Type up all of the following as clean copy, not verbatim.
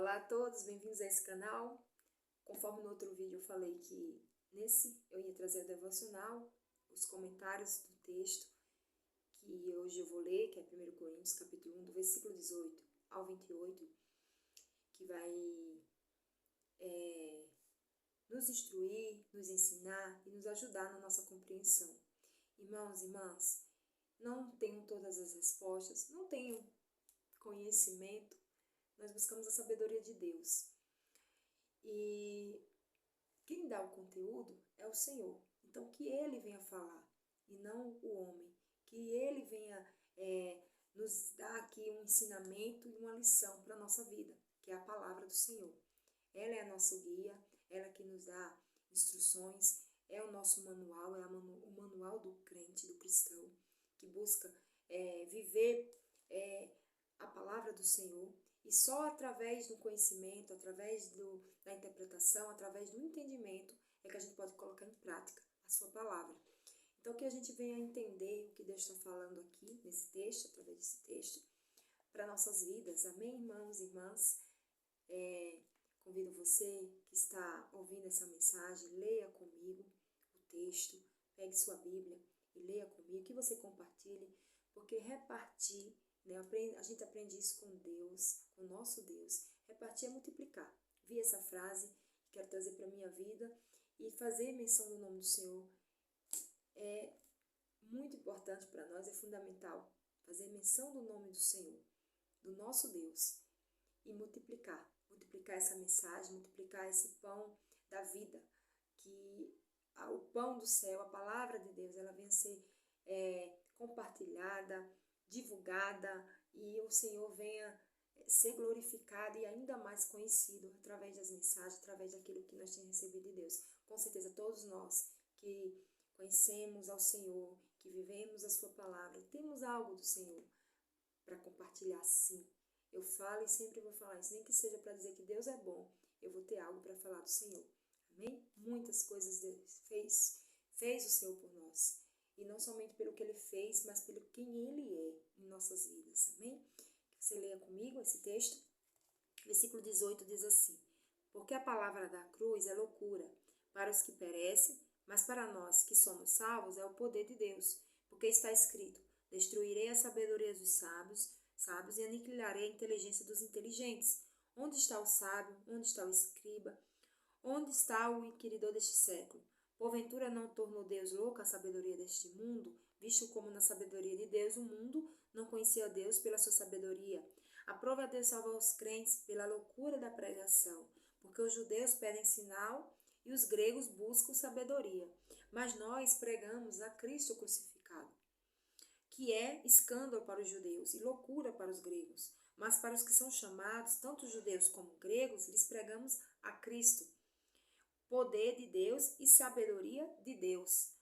Olá a todos, bem-vindos a esse canal. Conforme no outro vídeo eu falei que nesse eu ia trazer a devocional, os comentários do texto que hoje eu vou ler, que é 1 Coríntios capítulo 1, do versículo 18 ao 28, que vai nos instruir, nos ensinar e nos ajudar na nossa compreensão. Irmãos e irmãs, não tenho todas as respostas, não tenho conhecimento, nós buscamos a sabedoria de Deus. E quem dá o conteúdo é o Senhor. Então, que Ele venha falar e não o homem. Que Ele venha nos dar aqui um ensinamento e uma lição para a nossa vida, que é a palavra do Senhor. Ela é a nossa guia, ela que nos dá instruções, é o nosso manual, é o manual do crente, do cristão, que busca viver a palavra do Senhor. E só através do conhecimento, através da interpretação, através do entendimento, é que a gente pode colocar em prática a sua palavra. Então, que a gente venha entender o que Deus está falando aqui, nesse texto, através desse texto, para nossas vidas. Amém, irmãos e irmãs? Convido você que está ouvindo essa mensagem, leia comigo o texto, pegue sua Bíblia e leia comigo, que você compartilhe, porque repartir, a gente aprende isso com Deus, com o nosso Deus. Repartir é multiplicar. Vi essa frase, quero trazer para a minha vida, e fazer menção do nome do Senhor é muito importante para nós, é fundamental. Fazer menção do nome do Senhor, do nosso Deus, e multiplicar essa mensagem, multiplicar esse pão da vida, que o pão do céu, a palavra de Deus, ela venha ser compartilhada, divulgada, e o Senhor venha ser glorificado e ainda mais conhecido através das mensagens, através daquilo que nós temos recebido de Deus. Com certeza, todos nós que conhecemos ao Senhor, que vivemos a sua palavra, temos algo do Senhor para compartilhar, sim. Eu falo e sempre vou falar isso, nem que seja para dizer que Deus é bom, eu vou ter algo para falar do Senhor. Amém? Muitas coisas Deus fez o Senhor por nós. E não somente pelo que Ele fez, mas pelo quem Ele é em nossas vidas. Amém? Que você leia comigo esse texto. Versículo 18 diz assim: porque a palavra da cruz é loucura para os que perecem, mas para nós que somos salvos é o poder de Deus. Porque está escrito: destruirei a sabedoria dos sábios e aniquilarei a inteligência dos inteligentes. Onde está o sábio? Onde está o escriba? Onde está o inquiridor deste século? Porventura não tornou Deus louca a sabedoria deste mundo, visto como na sabedoria de Deus o mundo não conhecia Deus pela sua sabedoria? Aprova Deus salvar os crentes pela loucura da pregação, porque os judeus pedem sinal e os gregos buscam sabedoria. Mas nós pregamos a Cristo crucificado, que é escândalo para os judeus e loucura para os gregos. Mas para os que são chamados, tanto judeus como gregos, lhes pregamos a Cristo, poder de Deus e sabedoria de Deus.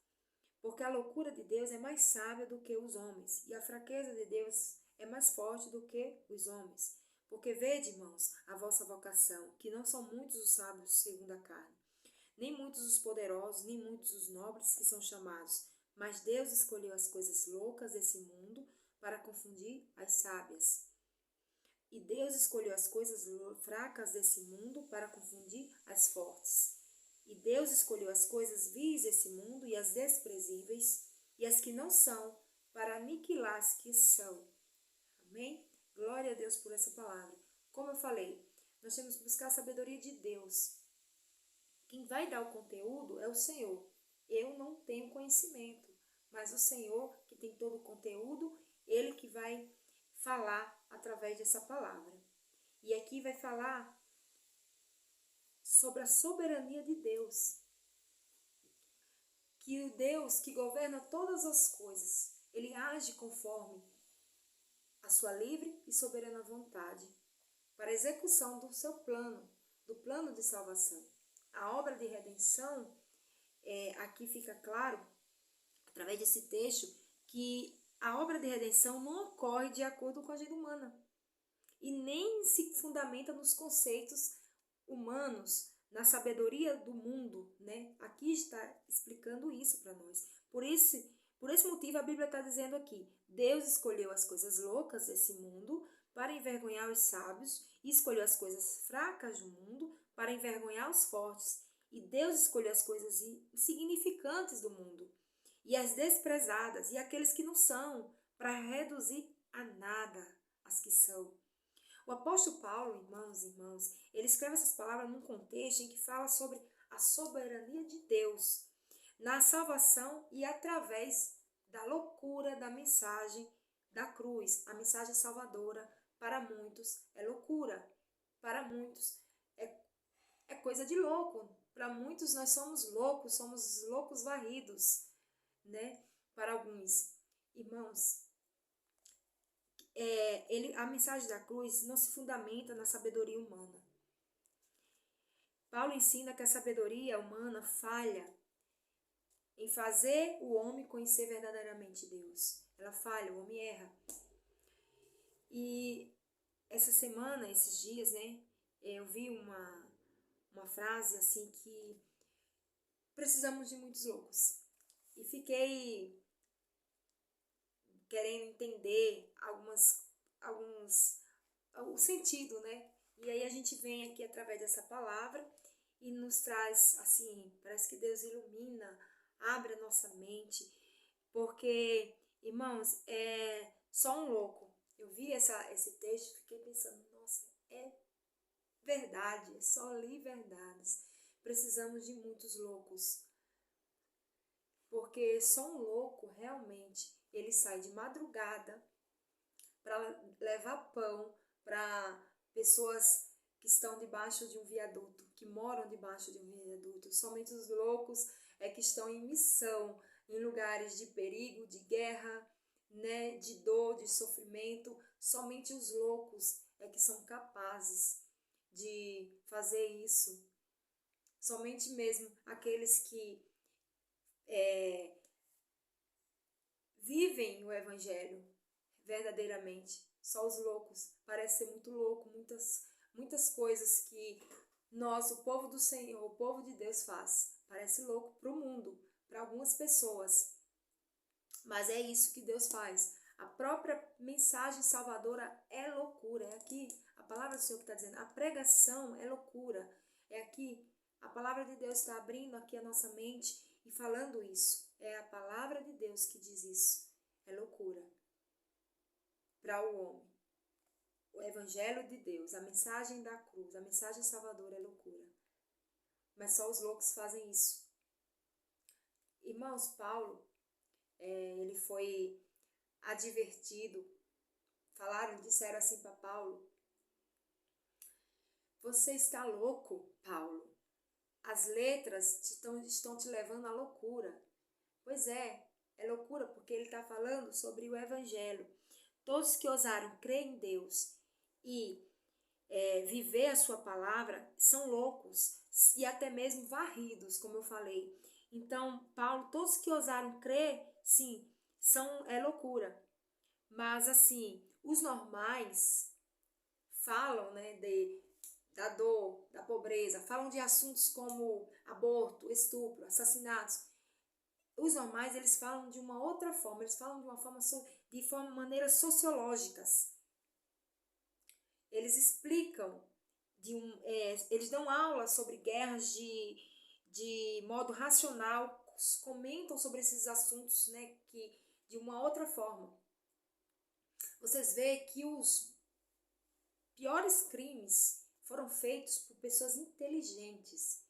Porque a loucura de Deus é mais sábia do que os homens, e a fraqueza de Deus é mais forte do que os homens. Porque vede, irmãos, a vossa vocação, que não são muitos os sábios segundo a carne, nem muitos os poderosos, nem muitos os nobres que são chamados. Mas Deus escolheu as coisas loucas desse mundo para confundir as sábias. E Deus escolheu as coisas fracas desse mundo para confundir as fortes. E Deus escolheu as coisas vis desse mundo e as desprezíveis e as que não são, para aniquilar as que são. Amém? Glória a Deus por essa palavra. Como eu falei, nós temos que buscar a sabedoria de Deus. Quem vai dar o conteúdo é o Senhor. Eu não tenho conhecimento, mas o Senhor, que tem todo o conteúdo, Ele que vai falar através dessa palavra. E aqui vai falar sobre a soberania de Deus. Que o Deus que governa todas as coisas, Ele age conforme a sua livre e soberana vontade para a execução do seu plano, do plano de salvação. A obra de redenção, aqui fica claro, através desse texto, que a obra de redenção não ocorre de acordo com a agenda humana e nem se fundamenta nos conceitos humanos, na sabedoria do mundo, né? Aqui está explicando isso para nós. Por esse motivo, a Bíblia está dizendo aqui: Deus escolheu as coisas loucas desse mundo para envergonhar os sábios, e escolheu as coisas fracas do mundo para envergonhar os fortes. E Deus escolheu as coisas insignificantes do mundo, e as desprezadas, e aqueles que não são, para reduzir a nada as que são. O apóstolo Paulo, irmãos e irmãs, ele escreve essas palavras num contexto em que fala sobre a soberania de Deus na salvação e através da loucura da mensagem da cruz. A mensagem salvadora, para muitos, é loucura. Para muitos, é coisa de louco. Para muitos, nós somos loucos varridos, né? Para alguns irmãos, a mensagem da cruz não se fundamenta na sabedoria humana. Paulo ensina que a sabedoria humana falha em fazer o homem conhecer verdadeiramente Deus. Ela falha, o homem erra. E essa semana, esses dias, né, eu vi uma frase assim que precisamos de muitos loucos. E fiquei querendo entender algum sentido, né? E aí a gente vem aqui através dessa palavra e nos traz, assim, parece que Deus ilumina, abre a nossa mente, porque, irmãos, é só um louco. Eu vi esse texto e fiquei pensando, nossa, é verdade, é só ali verdades. Precisamos de muitos loucos, porque só um louco realmente, ele sai de madrugada para levar pão para pessoas que estão debaixo de um viaduto, que moram debaixo de um viaduto. Somente os loucos é que estão em missão, em lugares de perigo, de guerra, né, de dor, de sofrimento. Somente os loucos é que são capazes de fazer isso. Somente mesmo aqueles que vivem o evangelho verdadeiramente. Só os loucos. Parece ser muito louco, muitas coisas que nós, o povo do Senhor, o povo de Deus faz. Parece louco para o mundo, para algumas pessoas. Mas é isso que Deus faz. A própria mensagem salvadora é loucura. É aqui a palavra do Senhor que está dizendo. A pregação é loucura. É aqui. A palavra de Deus está abrindo aqui a nossa mente e falando isso. É a palavra de Deus que diz isso. É loucura para o homem. O evangelho de Deus, a mensagem da cruz, a mensagem salvadora é loucura. Mas só os loucos fazem isso. Irmãos, Paulo, ele foi advertido. Disseram assim para Paulo: você está louco, Paulo. As letras estão te levando à loucura. Pois é loucura porque ele está falando sobre o evangelho. Todos que ousaram crer em Deus e viver a sua palavra são loucos e até mesmo varridos, como eu falei. Então, Paulo, todos que ousaram crer, sim, é loucura. Mas, assim, os normais falam, né, da dor, da pobreza, falam de assuntos como aborto, estupro, assassinatos. Os normais, eles falam de uma outra forma, eles falam de maneiras sociológicas. Eles explicam, eles dão aula sobre guerras de modo racional, comentam sobre esses assuntos, né, de uma outra forma. Vocês veem que os piores crimes foram feitos por pessoas inteligentes,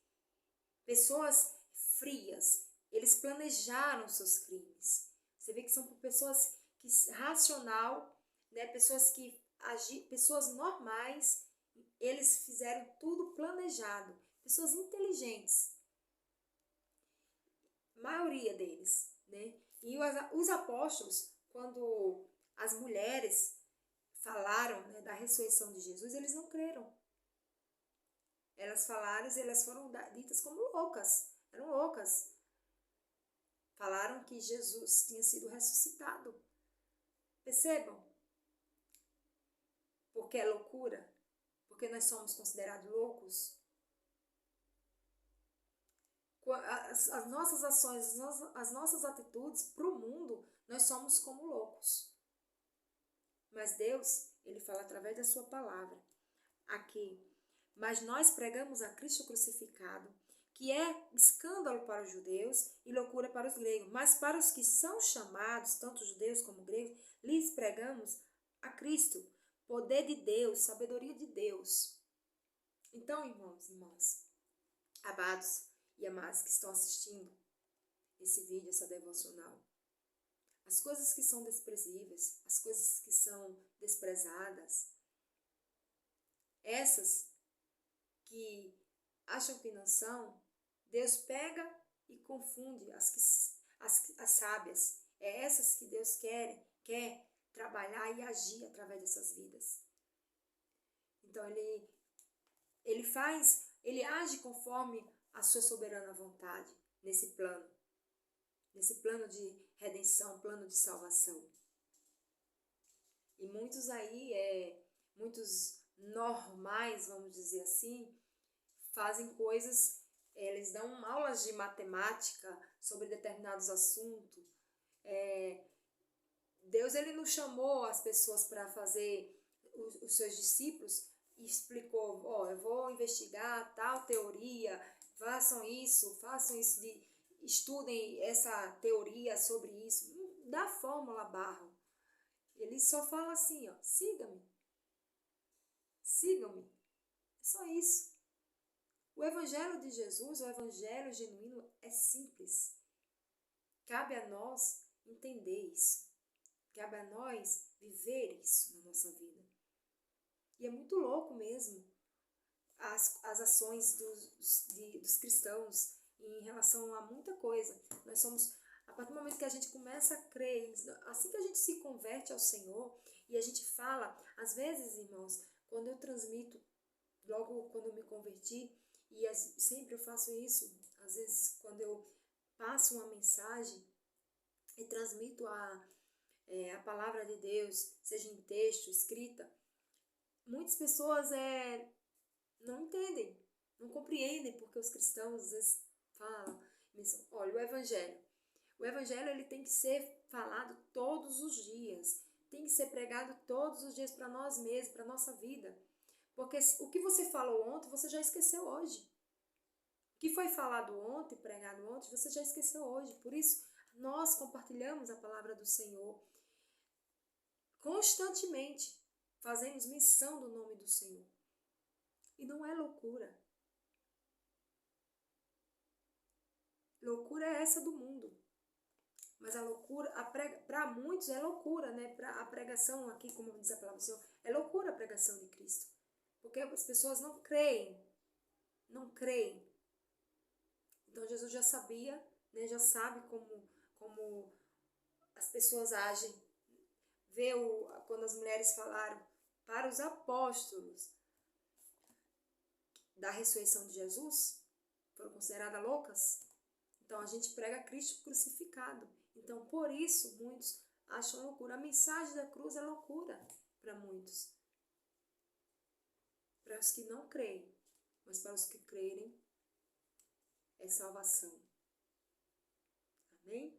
pessoas frias. Eles planejaram seus crimes. Você vê que são por pessoas racional, né, pessoas normais. Eles fizeram tudo planejado. Pessoas inteligentes. A maioria deles, né? E os apóstolos, quando as mulheres falaram, né, da ressurreição de Jesus, eles não creram. Elas falaram e elas foram ditas como loucas. Eram loucas. Falaram que Jesus tinha sido ressuscitado. Percebam? Porque é loucura? Porque nós somos considerados loucos? As nossas ações, as nossas atitudes para o mundo, nós somos como loucos. Mas Deus, Ele fala através da sua palavra aqui. Mas nós pregamos a Cristo crucificado, que é escândalo para os judeus e loucura para os gregos. Mas para os que são chamados, tanto judeus como gregos, lhes pregamos a Cristo, poder de Deus, sabedoria de Deus. Então, irmãos e irmãs, amados e amadas que estão assistindo esse vídeo, essa devocional, as coisas que são desprezíveis, as coisas que são desprezadas, essas que acham que não são, Deus pega e confunde as sábias. É essas que Deus quer trabalhar e agir através dessas vidas. Então ele age conforme a sua soberana vontade nesse plano de redenção, plano de salvação. E muitos aí, muitos normais, vamos dizer assim, fazem coisas, eles dão aulas de matemática sobre determinados assuntos. Deus, ele não chamou as pessoas para fazer os seus discípulos e explicou, eu vou investigar tal teoria, façam isso, estudem essa teoria sobre isso. Não dá fórmula barro. Ele só fala assim, sigam-me. Sigam-me. É só isso. O evangelho de Jesus, o evangelho genuíno é simples. Cabe a nós entender isso. Cabe a nós viver isso na nossa vida. E é muito louco mesmo as ações dos cristãos em relação a muita coisa. Nós somos, a partir do momento que a gente começa a crer, assim que a gente se converte ao Senhor e a gente fala, às vezes, irmãos, quando eu transmito, logo quando eu me converti, e sempre eu faço isso, às vezes quando eu passo uma mensagem e transmito a palavra de Deus, seja em texto, escrita, muitas pessoas não entendem, não compreendem, porque os cristãos às vezes falam, olha, o evangelho ele tem que ser falado todos os dias, tem que ser pregado todos os dias para nós mesmos, para a nossa vida, porque o que você falou ontem, você já esqueceu hoje. O que foi falado ontem, pregado ontem, você já esqueceu hoje. Por isso, nós compartilhamos a palavra do Senhor constantemente. Fazemos menção do nome do Senhor. E não é loucura. Loucura é essa do mundo. Mas a loucura, para muitos é loucura, né? A pregação aqui, como diz a palavra do Senhor, é loucura a pregação de Cristo. Porque as pessoas não creem. Não creem. Então Jesus já sabia, né? Já sabe como as pessoas agem. Vê quando as mulheres falaram para os apóstolos da ressurreição de Jesus, foram consideradas loucas. Então a gente prega Cristo crucificado. Então por isso muitos acham loucura. A mensagem da cruz é loucura para muitos. Para os que não creem, mas para os que crerem é salvação. Amém?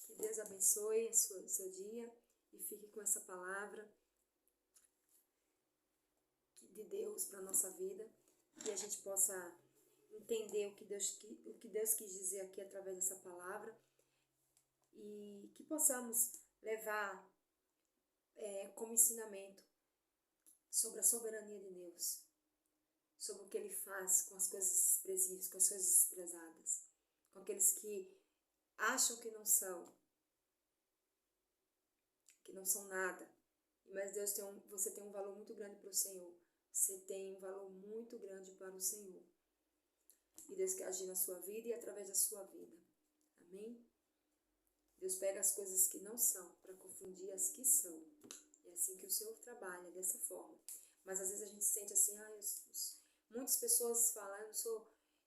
Que Deus abençoe o seu dia e fique com essa palavra de Deus para a nossa vida, que a gente possa entender o que Deus quis dizer aqui através dessa palavra e que possamos levar como ensinamento sobre a soberania de Deus, sobre o que Ele faz com as coisas desprezíveis, com as coisas desprezadas, com aqueles que acham que não são nada, mas você tem um valor muito grande para o Senhor. Você tem um valor muito grande para o Senhor. E Deus quer agir na sua vida e através da sua vida. Amém? Deus pega as coisas que não são para confundir as que são. É assim que o Senhor trabalha, dessa forma. Mas às vezes a gente sente assim, muitas pessoas falam,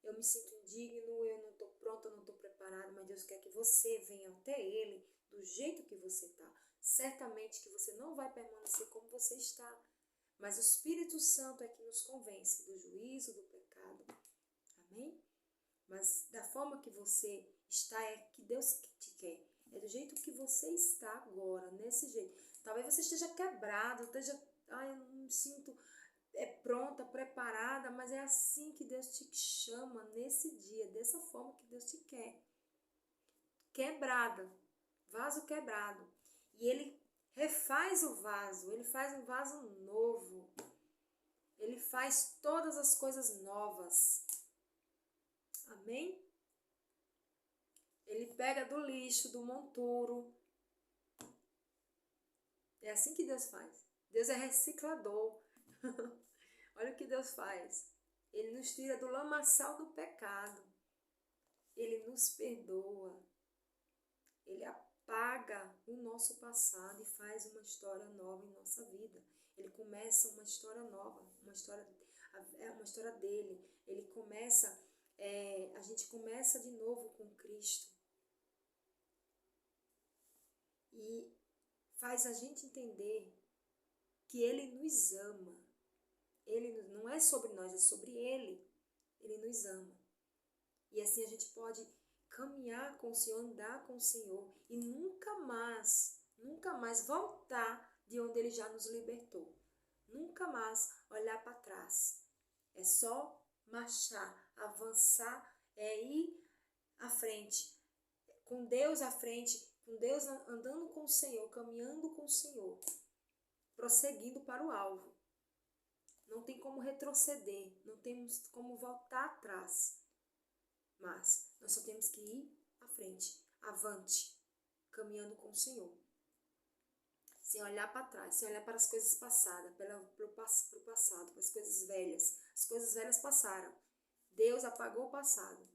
eu me sinto indigno, eu não estou pronta, eu não estou preparada, mas Deus quer que você venha até Ele do jeito que você está. Certamente que você não vai permanecer como você está. Mas o Espírito Santo é que nos convence do juízo, do pecado. Amém? Mas da forma que você está, é que Deus te quer. É do jeito que você está agora, nesse jeito. Talvez você esteja quebrado, esteja, ai, eu não me sinto pronta, preparada, mas é assim que Deus te chama nesse dia, dessa forma que Deus te quer. Quebrada, vaso quebrado. E Ele refaz o vaso, Ele faz um vaso novo. Ele faz todas as coisas novas. Amém? Ele pega do lixo, do monturo. É assim que Deus faz. Deus é reciclador. Olha o que Deus faz. Ele nos tira do lamaçal do pecado. Ele nos perdoa. Ele apaga o nosso passado e faz uma história nova em nossa vida. Ele começa uma história nova, uma história dele. Ele começa, a gente começa de novo com Cristo. E faz a gente entender que Ele nos ama. Ele não é sobre nós, é sobre Ele. Ele nos ama. E assim a gente pode caminhar com o Senhor, andar com o Senhor e nunca mais voltar de onde Ele já nos libertou. Nunca mais olhar para trás. É só marchar, avançar, ir à frente. Com Deus à frente, com Deus andando com o Senhor, caminhando com o Senhor, prosseguindo para o alvo. Não tem como retroceder, não temos como voltar atrás. Mas nós só temos que ir à frente, avante, caminhando com o Senhor. Sem olhar para trás, sem olhar para as coisas passadas, para o passado, para as coisas velhas. As coisas velhas passaram. Deus apagou o passado.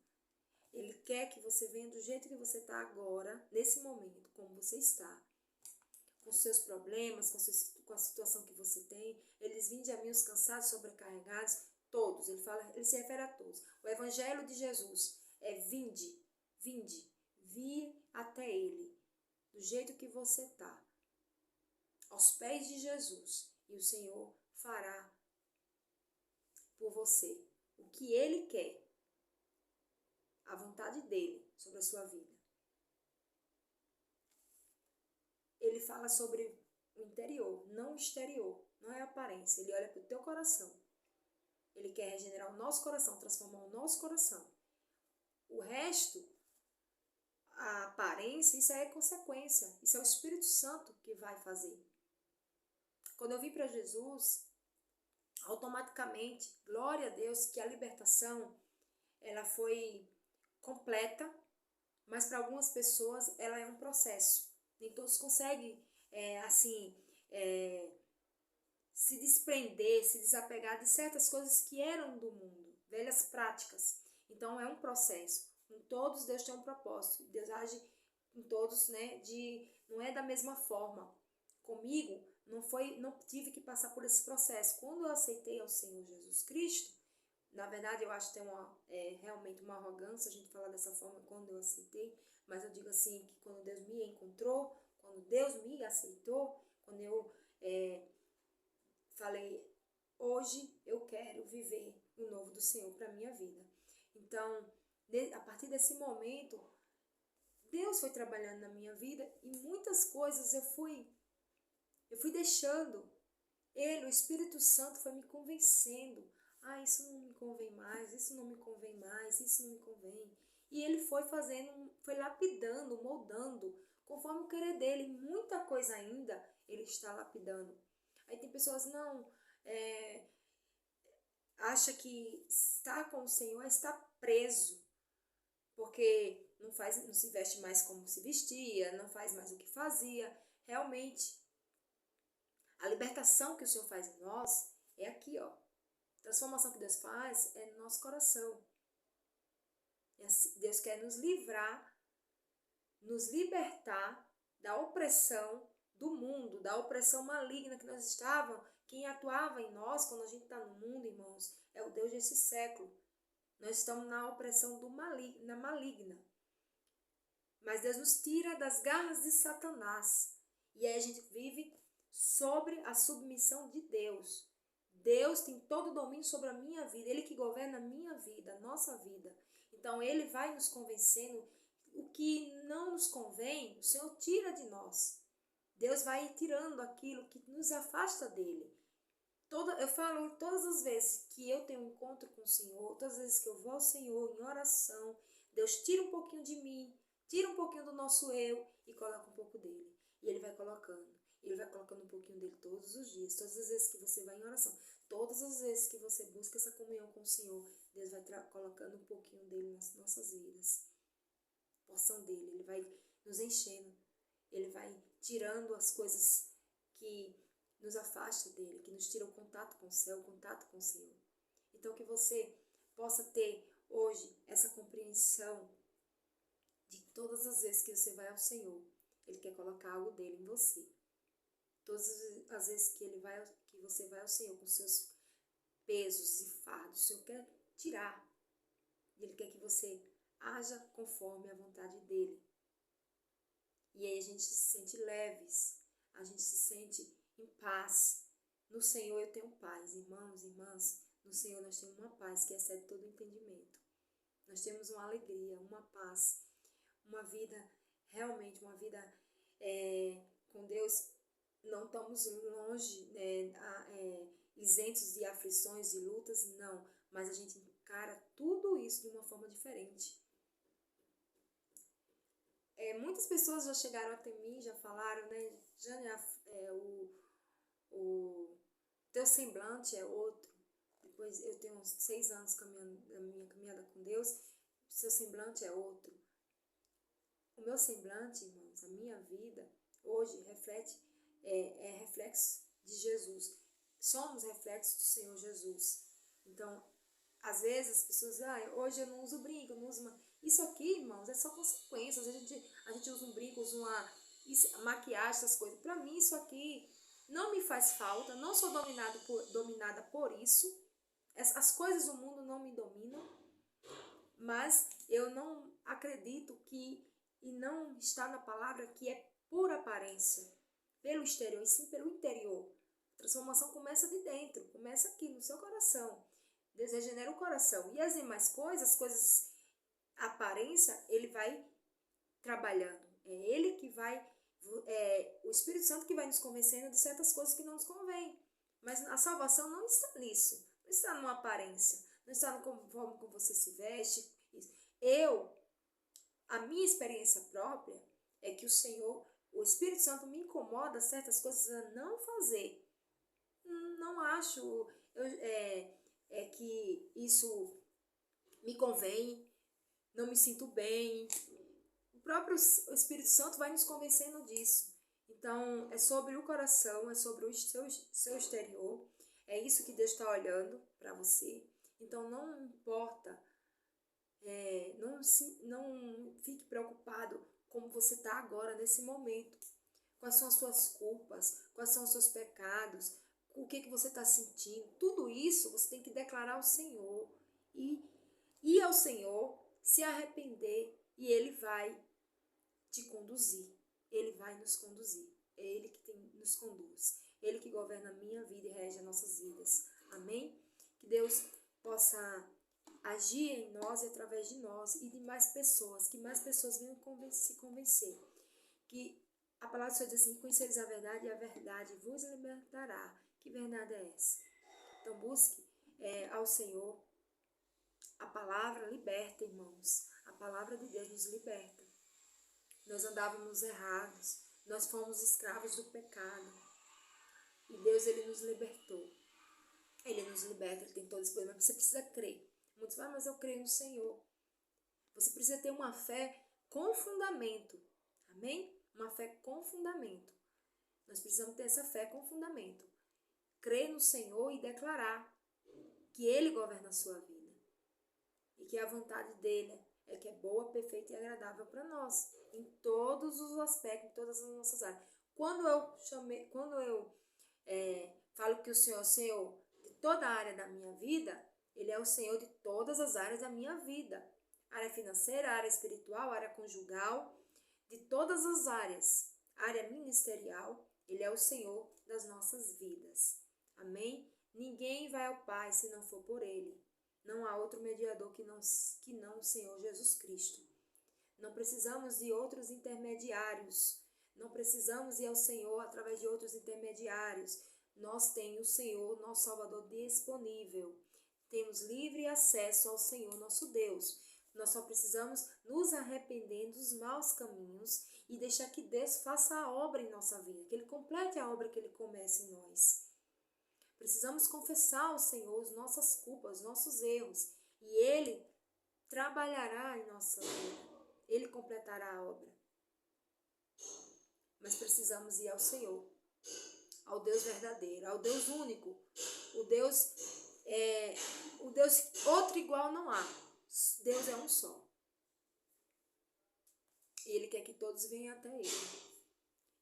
Ele quer que você venha do jeito que você está agora, nesse momento, como você está. Com seus problemas, com a situação que você tem. Eles vinde a mim os cansados, sobrecarregados, todos. Ele se refere a todos. O Evangelho de Jesus é vinde, vir até Ele, do jeito que você está, aos pés de Jesus, e o Senhor fará por você o que Ele quer, a vontade dEle sobre a sua vida. Ele fala sobre o interior, não o exterior, não é a aparência. Ele olha para o teu coração. Ele quer regenerar o nosso coração, transformar o nosso coração. O resto, a aparência, isso é consequência. Isso é o Espírito Santo que vai fazer. Quando eu vim para Jesus, automaticamente, glória a Deus, que a libertação, ela foi completa, mas para algumas pessoas ela é um processo. Nem todos conseguem, se desprender, se desapegar de certas coisas que eram do mundo, velhas práticas. Então é um processo. Em todos Deus tem um propósito. Deus age em todos, né? Não é da mesma forma. Comigo não tive que passar por esse processo. Quando eu aceitei ao Senhor Jesus Cristo, na verdade eu acho que tem realmente uma arrogância a gente falar dessa forma quando eu aceitei, mas eu digo assim que quando Deus me encontrou, quando Deus me aceitou, quando eu falei, hoje eu quero viver o novo do Senhor para a minha vida. Então, a partir desse momento, Deus foi trabalhando na minha vida e muitas coisas eu fui deixando. O Espírito Santo foi me convencendo. Isso não me convém mais, isso não me convém mais, isso não me convém. E ele foi foi lapidando, moldando, conforme o querer dele. Muita coisa ainda ele está lapidando. Aí tem pessoas, acha que estar com o Senhor é estar preso, porque não se veste mais como se vestia, não faz mais o que fazia. Realmente, a libertação que o Senhor faz em nós é aqui, ó. A transformação que Deus faz é no nosso coração. Deus quer nos livrar, nos libertar da opressão do mundo, da opressão maligna que nós estávamos. Quem atuava em nós quando a gente está no mundo, irmãos, é o Deus desse século. Nós estamos na opressão na maligna. Mas Deus nos tira das garras de Satanás. E aí a gente vive sobre a submissão de Deus. Deus tem todo o domínio sobre a minha vida. Ele que governa a minha vida, a nossa vida. Então Ele vai nos convencendo. O que não nos convém, o Senhor tira de nós. Deus vai tirando aquilo que nos afasta dele. Eu falo todas as vezes que eu tenho um encontro com o Senhor, todas as vezes que eu vou ao Senhor em oração, Deus tira um pouquinho de mim, tira um pouquinho do nosso eu e coloca um pouco dele. E ele vai colocando. Ele vai colocando um pouquinho dele todos os dias, todas as vezes que você vai em oração, todas as vezes que você busca essa comunhão com o Senhor, Deus vai colocando um pouquinho dele nas nossas vidas. Porção dele, ele vai nos enchendo, ele vai tirando as coisas que nos afasta dele, que nos tira o contato com o céu, o contato com o Senhor. Então que você possa ter hoje essa compreensão de todas as vezes que você vai ao Senhor, ele quer colocar algo dele em você. Todas as vezes que você vai ao Senhor com seus pesos e fardos, o Senhor quer tirar. Ele quer que você haja conforme a vontade dele. E aí a gente se sente leves, a gente se sente em paz. No Senhor eu tenho paz, irmãos e irmãs. No Senhor nós temos uma paz que excede todo o entendimento. Nós temos uma alegria, uma paz, uma vida, realmente uma vida com Deus. Não estamos longe, isentos de aflições, de lutas, não. Mas a gente encara tudo isso de uma forma diferente. Muitas pessoas já chegaram até mim, já falaram, né? Jane, o teu semblante é outro. Depois eu tenho uns 6 anos caminhando, a minha caminhada com Deus, seu semblante é outro. O meu semblante, irmãos, a minha vida, hoje reflete, é reflexo de Jesus. Somos reflexos do Senhor Jesus. Então, às vezes as pessoas, hoje eu não uso brinco, eu não uso Isso aqui, irmãos, é só consequências. A gente usa um brinco, usa uma maquiagem, essas coisas. Para mim, isso aqui não me faz falta, não sou dominada por isso. As coisas do mundo não me dominam, mas eu não acredito que, e não está na palavra, que é por aparência, pelo exterior, e sim pelo interior. A transformação começa de dentro, começa aqui no seu coração. Deus regenera o coração. E as demais coisas, a aparência, ele vai trabalhando. É ele que vai, o Espírito Santo que vai nos convencendo de certas coisas que não nos convêm. Mas a salvação não está nisso. Não está numa aparência. Não está na forma como você se veste. A minha experiência própria é que o Espírito Santo me incomoda certas coisas a não fazer. Não acho que isso me convém, não me sinto bem. O próprio Espírito Santo vai nos convencendo disso. Então, é sobre o coração, é sobre o seu exterior. É isso que Deus está olhando para você. Então, não importa, não fique preocupado como você está agora, nesse momento. Quais são as suas culpas, quais são os seus pecados, o que você está sentindo. Tudo isso você tem que declarar ao Senhor. E ir ao Senhor, se arrepender, e Ele vai te conduzir. Ele vai nos conduzir. É Ele que nos conduz. Ele que governa a minha vida e rege as nossas vidas. Amém? Que Deus possa agir em nós e através de nós e de mais pessoas. Que mais pessoas venham se convencer. Que a palavra do Senhor diz assim: conhecereis a verdade e a verdade vos libertará. Que verdade é essa? Então busque ao Senhor. A palavra liberta, irmãos. A palavra de Deus nos liberta. Nós andávamos errados. Nós fomos escravos do pecado. E Deus, Ele nos libertou. Ele nos liberta, Ele tem todo esse poder. Mas você precisa crer. Muitos falam, mas eu creio no Senhor. Você precisa ter uma fé com fundamento. Amém? Uma fé com fundamento. Nós precisamos ter essa fé com fundamento. Crer no Senhor e declarar que Ele governa a sua vida. E que a vontade dEle é que é boa, perfeita e agradável para nós. Em todos os aspectos, em todas as nossas áreas. Quando eu falo que o Senhor é o Senhor de toda a área da minha vida, Ele é o Senhor de todas as áreas da minha vida. Área financeira, área espiritual, área conjugal, de todas as áreas. Área ministerial, Ele é o Senhor das nossas vidas. Amém? Ninguém vai ao Pai se não for por Ele. Não há outro mediador que não o Senhor Jesus Cristo. Não precisamos de outros intermediários. Não precisamos ir ao Senhor através de outros intermediários. Nós temos o Senhor, nosso Salvador, disponível. Temos livre acesso ao Senhor, nosso Deus. Nós só precisamos nos arrepender dos maus caminhos e deixar que Deus faça a obra em nossa vida, que Ele complete a obra que Ele começa em nós. Precisamos confessar ao Senhor as nossas culpas, os nossos erros, e Ele trabalhará em nossa vida. Ele completará a obra. Mas precisamos ir ao Senhor, ao Deus verdadeiro, ao Deus único, o Deus outro igual não há. Deus é um só. E Ele quer que todos venham até Ele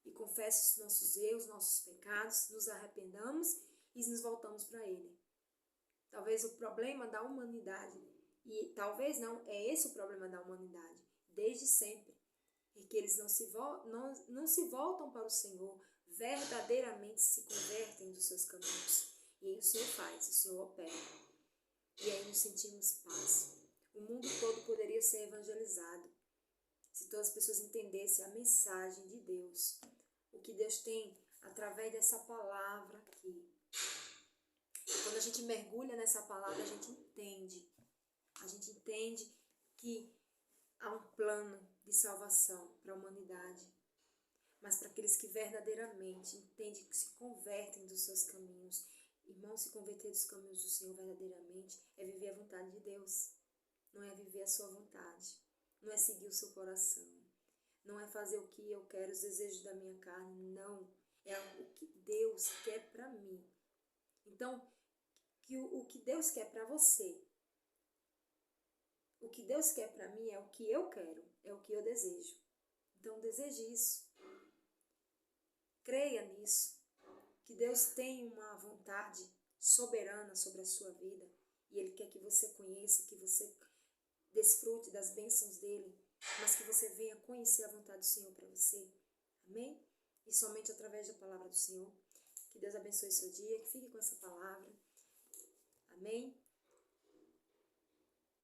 e confessem os nossos erros, nossos pecados, nos arrependamos e nos voltamos para Ele. Talvez o problema da humanidade, e talvez não, é esse o problema da humanidade, desde sempre, é que eles não se voltam para o Senhor, verdadeiramente se convertem dos seus caminhos. E aí o Senhor faz, o Senhor opera. E aí nos sentimos paz. O mundo todo poderia ser evangelizado se todas as pessoas entendessem a mensagem de Deus, o que Deus tem através dessa palavra aqui. Quando a gente mergulha nessa palavra, a gente entende que há um plano de salvação para a humanidade, mas para aqueles que verdadeiramente entendem, que se convertem dos seus caminhos. Irmão, se converter dos caminhos do Senhor verdadeiramente é viver a vontade de Deus, não é viver a sua vontade, não é seguir o seu coração, não é fazer o que eu quero, os desejos da minha carne, não, é o que Deus quer para mim. Então, o que Deus quer para você, o que Deus quer para mim é o que eu quero, é o que eu desejo. Então, deseje isso, creia nisso, que Deus tem uma vontade soberana sobre a sua vida e Ele quer que você conheça, que você desfrute das bênçãos dEle, mas que você venha conhecer a vontade do Senhor para você. Amém? E somente através da palavra do Senhor. Que Deus abençoe seu dia, que fique com essa palavra. Amém?